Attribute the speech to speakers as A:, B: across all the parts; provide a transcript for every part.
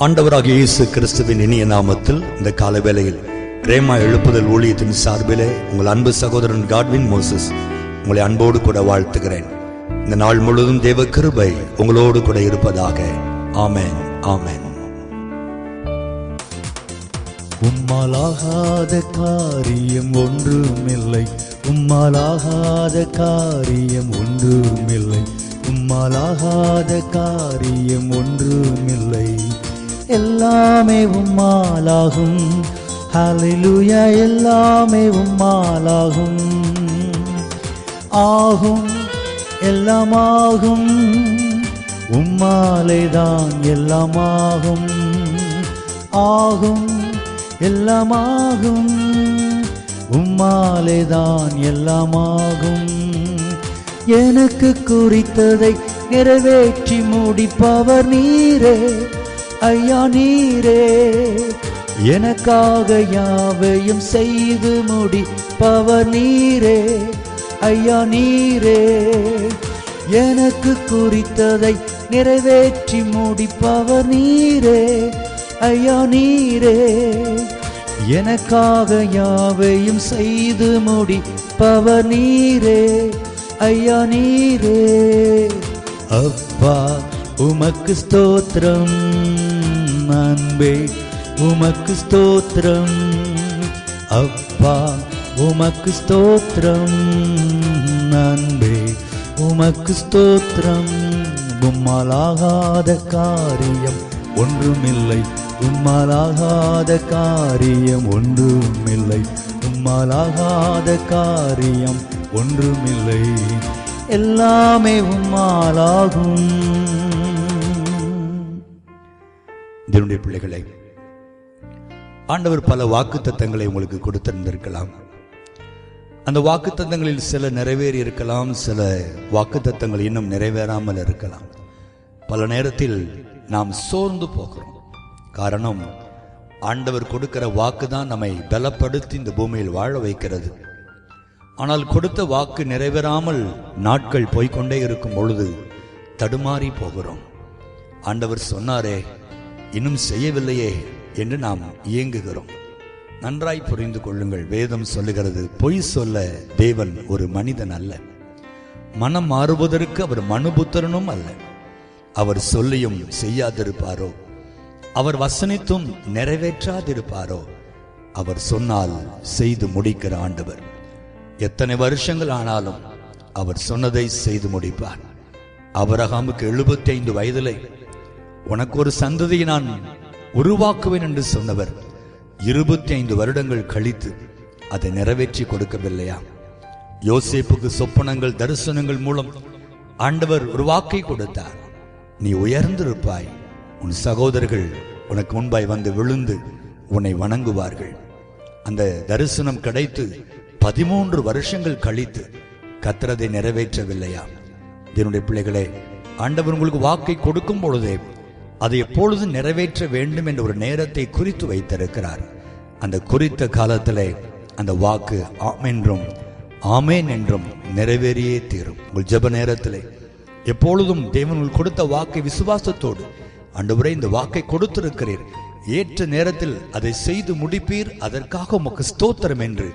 A: ஆண்டவராகிய இயேசு கிறிஸ்துவின் இனிய நாமத்தில் இந்த கால வேளையில் ரேமா எழுப்புதல் ஊழியத்தின் சார்பிலே உங்கள் அன்பு சகோதரன் காட்வின் மோசஸ் உங்களை அன்போடு கூட வாழ்த்துகிறேன். இந்த நாள் முழுவதும் தேவ கிருபை உங்களோடு கூட இருப்பதாக. ஆமென், ஆமென்.
B: உம்மாலாகாத காரியம் ஒன்றுமில்லை, உம்மாலாகாத காரியம் ஒன்றுமில்லை, உம்மாலாகாத காரியம் ஒன்றுமில்லை. எல்லாமே உம்மாலாகும், ஹல்லேலூயா, எல்லாமே உம்மாலாகும். ஆகும், எல்லாமாகும், உம்மாலேதான் எல்லாமாகும். ஆகும், எல்லாமாகும், உம்மாலேதான் எல்லாமாகும். எனக்கு குறித்ததை நிறைவேற்றி முடிப்பவர் நீரே, ஐயா நீரே. எனக்காக யாவையும் செய்து முடிப்பவர் நீரே, ஐயா நீரே. எனக்கு குறித்ததை நிறைவேற்றி முடிப்பவர் நீரே, ஐயா நீரே. எனக்காக யாவையும் செய்து முடிப்பவர் நீரே, ஐயா நீரே. அப்பா உமக்கு ஸ்தோத்திரம், அன்பே உமக்கு ஸ்தோத்திரம். அப்பா உமக்கு ஸ்தோத்திரம், அன்பே உமக்கு ஸ்தோத்திரம். உம்மாலாகாத காரியம் ஒன்றுமில்லை, உம்மாலாகாத காரியம் ஒன்றுமில்லை, உம்மாலாகாத காரியம் ஒன்றுமில்லை. எல்லாமே உம்மாலாகும்.
A: தேவனுடைய பிள்ளைகளை, ஆண்டவர் பல வாக்குத்தத்தங்களை உங்களுக்கு கொடுத்திருந்திருக்கலாம். அந்த வாக்குத்தத்தங்களில் சில நிறைவேறி இருக்கலாம், சில வாக்குத்தத்தங்கள் இன்னும் நிறைவேறாமல் இருக்கலாம். பல நேரத்தில் நாம் சோர்ந்து போகிறோம். காரணம், ஆண்டவர் கொடுக்கிற வாக்கு தான் நம்மை பலப்படுத்தி இந்த பூமியில் வாழ வைக்கிறது. ஆனால் கொடுத்த வாக்கு நிறைவேறாமல் நாட்கள் போய்கொண்டே இருக்கும் பொழுது தடுமாறி போகிறோம். ஆண்டவர் சொன்னாரே, இன்னும் செய்யவில்லையே என்று நாம் இயங்குகிறோம். நன்றாய் புரிந்து கொள்ளுங்கள். வேதம் சொல்லுகிறது, பொய் சொல்ல தேவன் ஒரு மனிதன் அல்ல, மனம் மாறுவதற்கு அவர் மனுபுத்திரனும் அல்ல. அவர் சொல்லியும் செய்யாதிருப்பாரோ, அவர் வசனித்தும் நிறைவேற்றாதிருப்பாரோ? அவர் சொன்னால் செய்து முடிக்கிற ஆண்டவர். எத்தனை வருஷங்கள் ஆனாலும் அவர் சொன்னதை செய்து முடிப்பார். ஆபிரகாமுக்கு 75 வயதிலே உனக்கு ஒரு சந்ததியை நான் உருவாக்குவேன் என்று சொன்னவர் 25 வருடங்கள் கழித்து அதை நிறைவேற்றி கொடுக்கவில்லையா? யோசேப்புக்கு சொப்பனங்கள் தரிசனங்கள் மூலம் ஆண்டவர் ஒரு வாக்கை கொடுத்தார். நீ உயர்ந்திருப்பாய், உன் சகோதரர்கள் உனக்கு முன்பாய் வந்து விழுந்து உன்னை வணங்குவார்கள். அந்த தரிசனம் கிடைத்து 13 வருஷங்கள் கழித்து கர்த்தரை நிறைவேற்றவில்லையா? தேவனுடைய பிள்ளைகளே, ஆண்டவர் உங்களுக்கு வாக்கை கொடுக்கும் பொழுதே அதை எப்பொழுது நிறைவேற்ற வேண்டும் என்ற ஒரு நேரத்தை குறித்து வைத்திருக்கிறார். அந்த குறித்த காலத்திலே அந்த வாக்கு ஆம் என்றும் ஆமேன் என்றும் நிறைவேறியே தீரும். உங்கள் ஜெப நேரத்திலே எப்பொழுதும் தேவன் கொடுத்த வாக்கை விசுவாசத்தோடு, ஆண்டவரே இந்த வாக்கை கொடுத்திருக்கிறீர், ஏற்ற நேரத்தில் அதை செய்து முடிப்பீர், அதற்காக உமக்கு ஸ்தோத்திரம் என்று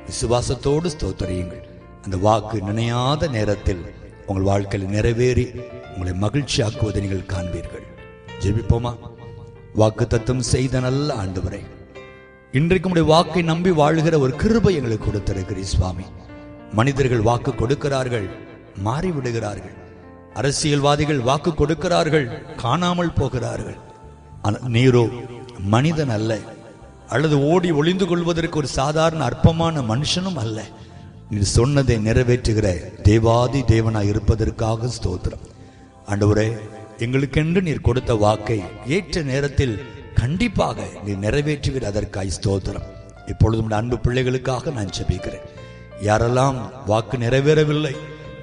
A: விசுவாசத்தோடு ஸ்தோத்திரியுங்கள். அந்த வாக்கு நினையாத நேரத்தில் உங்கள் வாழ்க்கையில் நிறைவேறி உங்களை மகிழ்ச்சியாக்குவதை நீங்கள் காண்பீர்கள். ஜெபிப்போமா? வாக்குத்தத்தம் செய்த நல்ல ஆண்டவரே, இன்றைக்கு உம்முடைய வாக்கை நம்பி வாழுகிற ஒரு கிருபை எங்களுக்கு கொடுத்திருக்கிறீர் சுவாமி. மனிதர்கள் வாக்கு கொடுக்கிறார்கள், மாறிவிடுகிறார்கள். அரசியல்வாதிகள் வாக்கு கொடுக்கிறார்கள், காணாமல் போகிறார்கள். நீரோ மனிதன் அல்ல, அல்லது ஓடி ஒளிந்து கொள்வதற்கு ஒரு சாதாரண அற்பமான மனுஷனும் அல்ல. நீர் சொன்னதை நிறைவேற்றுகிற தேவாதி தேவனாய் இருப்பதற்காக ஸ்தோத்திரம். ஆண்டவரே, எங்களுக்கென்று நீர் கொடுத்த வாக்கை ஏற்ற நேரத்தில் கண்டிப்பாக நீர் நிறைவேற்றுவீர், அதற்காய் ஸ்தோத்திரம். இப்பொழுதும் அன்பு பிள்ளைகளுக்காக நான் ஜெபிக்கிறேன். யாரெல்லாம் வாக்கு நிறைவேறவில்லை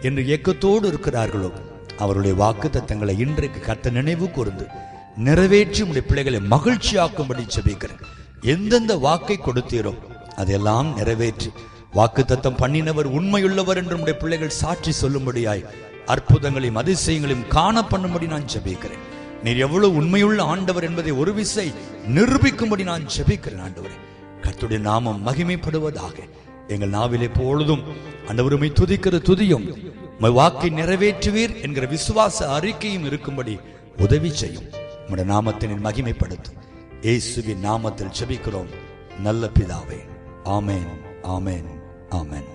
A: என்று ஏக்கத்தோடு இருக்கிறார்களோ, அவருடைய வாக்கு தத்தங்களை இன்றைக்கு கர்த்தர் நினைவு கூர்ந்து நிறைவேற்றி உடைய பிள்ளைகளை மகிழ்ச்சியாக்கும்படி ஜெபிக்கிறேன். எந்தெந்த வாக்கை கொடுத்தீரோ அதையெல்லாம் நிறைவேற்றி வாக்குத்தத்தம் பண்ணினவர் உண்மையுள்ளவர் என்று நம்முடைய பிள்ளைகள் சாட்சி சொல்லும்படியாய் அற்புதங்களையும் அதிசயங்களையும் காண பண்ணும்படி நான் ஜெபிக்கிறேன். நீர் எவ்வளவு உண்மையுள்ள ஆண்டவர் என்பதை ஒரு விசை நிரூபிக்கும்படி நான் ஜெபிக்கிறேன் ஆண்டவரே. கர்த்தருடைய நாமம் மகிமைப்படுவதாக. எங்கள் நாவிலே பொழுதும் ஆண்டவருமை துதிக்கிற துதியும் வாக்கை நிறைவேற்றுவீர் என்கிற விசுவாச அறிக்கையும் இருக்கும்படி உதவி செய்யும். உம்முடைய நாமத்தினை மகிமைப்படுத்தும். இயேசுவின் நாமத்தில் ஜெபிக்கிறோம் நல்ல பிதாவே. ஆமென், ஆமென், ஆமென்.